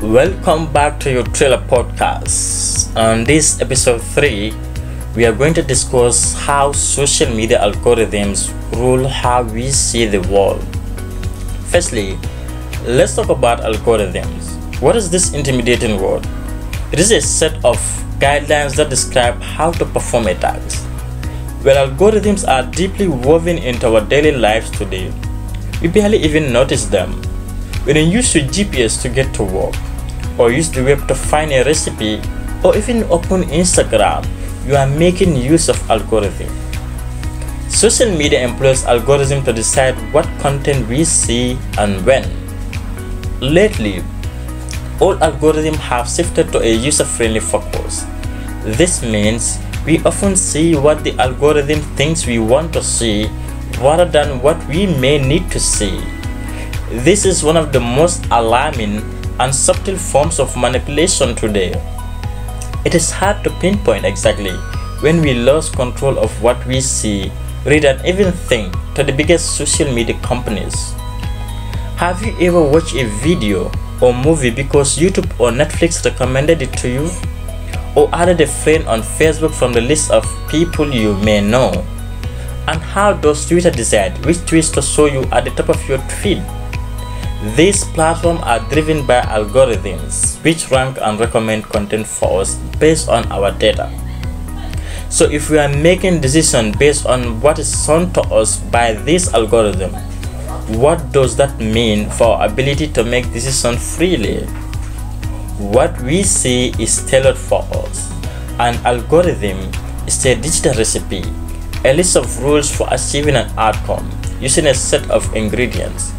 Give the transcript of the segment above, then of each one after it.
Welcome back to your trailer podcast. On this episode 3, we are going to discuss how social media algorithms rule how we see the world. Firstly, let's talk about algorithms. What is this intimidating word? It is a set of guidelines that describe how to perform a task. Well, algorithms are deeply woven into our daily lives today. We barely even notice them. When you use your GPS to get to work, or use the web to find a recipe, or even open Instagram, you are making use of algorithm. Social media employs algorithm to decide what content we see and when. Lately, all algorithms have shifted to a user-friendly focus. This means we often see what the algorithm thinks we want to see rather than what we may need to see. This is one of the most alarming and subtle forms of manipulation today. It is hard to pinpoint exactly when we lose control of what we see, read, and even think to the biggest social media companies. Have you ever watched a video or movie because YouTube or Netflix recommended it to you? Or added a friend on Facebook from the list of people you may know? And how does Twitter decide which tweets to show you at the top of your feed? These platforms are driven by algorithms which rank and recommend content for us based on our data. So if we are making decisions based on what is shown to us by this algorithm, what does that mean for our ability to make decisions freely? What we see is tailored for us. An algorithm is a digital recipe, a list of rules for achieving an outcome using a set of ingredients.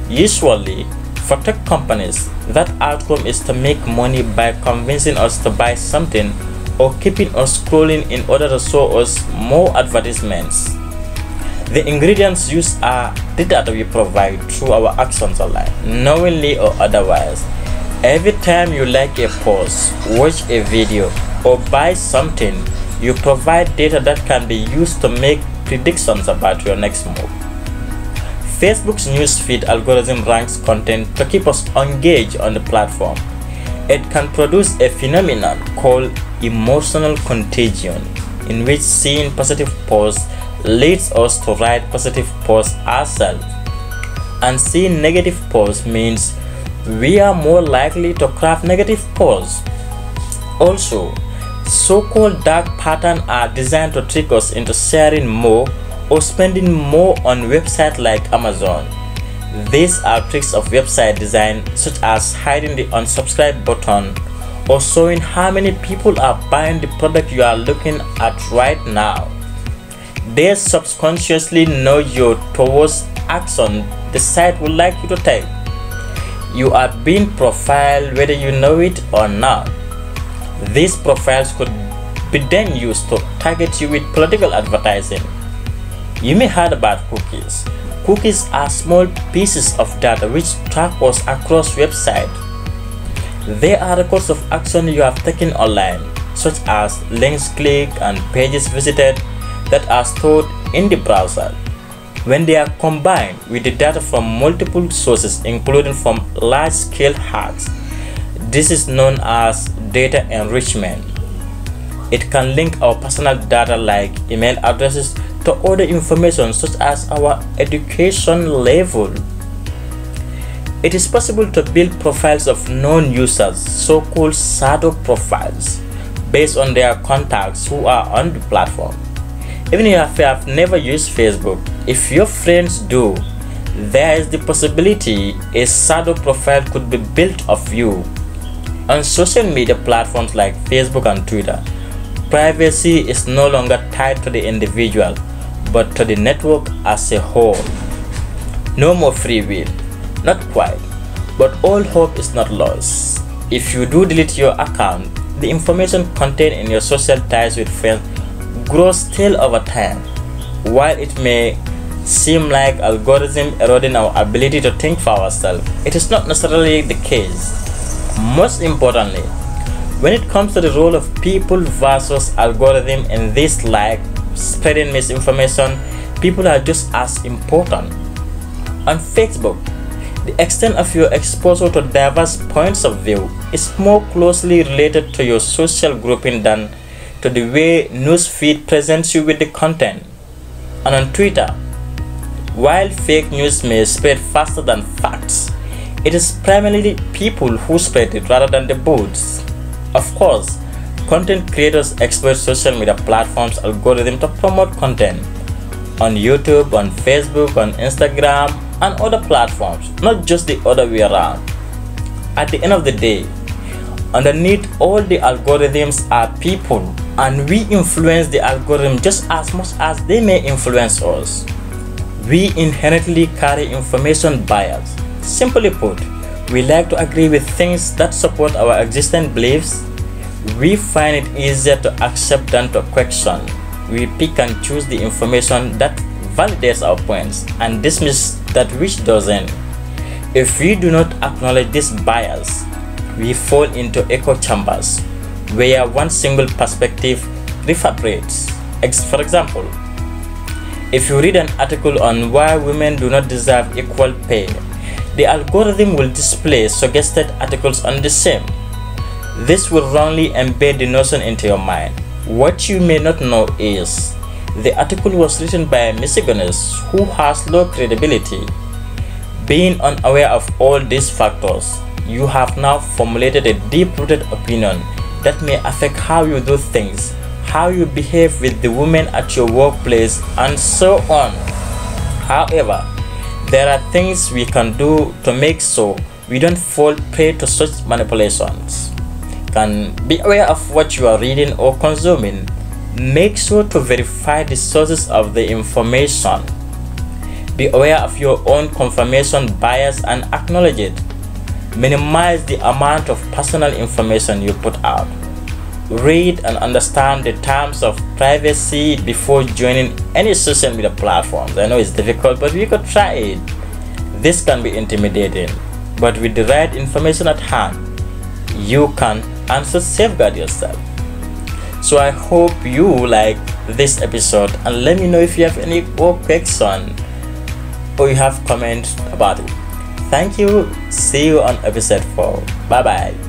Usually, for tech companies, that outcome is to make money by convincing us to buy something or keeping us scrolling in order to show us more advertisements. The ingredients used are the data we provide through our actions online, knowingly or otherwise. Every time you like a post, watch a video, or buy something, you provide data that can be used to make predictions about your next move. Facebook's newsfeed algorithm ranks content to keep us engaged on the platform. It can produce a phenomenon called emotional contagion, in which seeing positive posts leads us to write positive posts ourselves, and seeing negative posts means we are more likely to craft negative posts. Also, so-called dark patterns are designed to trick us into sharing more or spending more on websites like Amazon. These are tricks of website design, such as hiding the unsubscribe button or showing how many people are buying the product you are looking at right now. They subconsciously know you towards action the site would like you to take. You are being profiled whether you know it or not. These profiles could be then used to target you with political advertising. You may heard about cookies. Cookies are small pieces of data which track us across websites. They are records of action you have taken online, such as links clicked and pages visited, that are stored in the browser. When they are combined with the data from multiple sources, including from large-scale hacks, this is known as data enrichment. It can link our personal data like email addresses to other information such as our education level. It is possible to build profiles of known users, so-called shadow profiles, based on their contacts who are on the platform. Even if you have never used Facebook, if your friends do, there is the possibility a shadow profile could be built of you. On social media platforms like Facebook and Twitter, privacy is no longer tied to the individual, but to the network as a whole. No more free will, not quite, but all hope is not lost. If you do delete your account, the information contained in your social ties with friends grows still over time. While it may seem like algorithm eroding our ability to think for ourselves, it is not necessarily the case. Most importantly, when it comes to the role of people versus algorithm in this, like spreading misinformation, people are just as important. On Facebook, The extent of your exposure to diverse points of view is more closely related to your social grouping than to the way newsfeed presents you with the content. And on Twitter, while fake news may spread faster than facts, it is primarily people who spread it rather than the bots. Of course, content creators exploit social media platforms' algorithm to promote content on YouTube, on Facebook, on Instagram, and other platforms, not just the other way around. At the end of the day, underneath all the algorithms are people, and we influence the algorithm just as much as they may influence us. We inherently carry information bias. Simply put, we like to agree with things that support our existing beliefs. We find it easier to accept than to question. We pick and choose the information that validates our points and dismiss that which doesn't. If we do not acknowledge this bias, we fall into echo chambers where one single perspective reverberates. For example, if you read an article on why women do not deserve equal pay, the algorithm will display suggested articles on the same. This will wrongly embed the notion into your mind. What you may not know is the article was written by a misogynist who has low credibility. Being unaware of all these factors, you have now formulated a deep-rooted opinion that may affect how you do things, how you behave with the women at your workplace, and so on. However, there are things we can do to make so we don't fall prey to such manipulations. Can be aware of what you are reading or consuming. Make sure to verify the sources of the information. Be aware of your own confirmation bias and acknowledge it. Minimize the amount of personal information you put out. Read and understand the terms of privacy before joining any social media platforms. I know it's difficult, but we could try it. This can be intimidating, but with the right information at hand, you can also safeguard yourself. So I hope you like this episode, and let me know if you have any more question or you have comments about it. Thank you. See you on episode 4. Bye bye.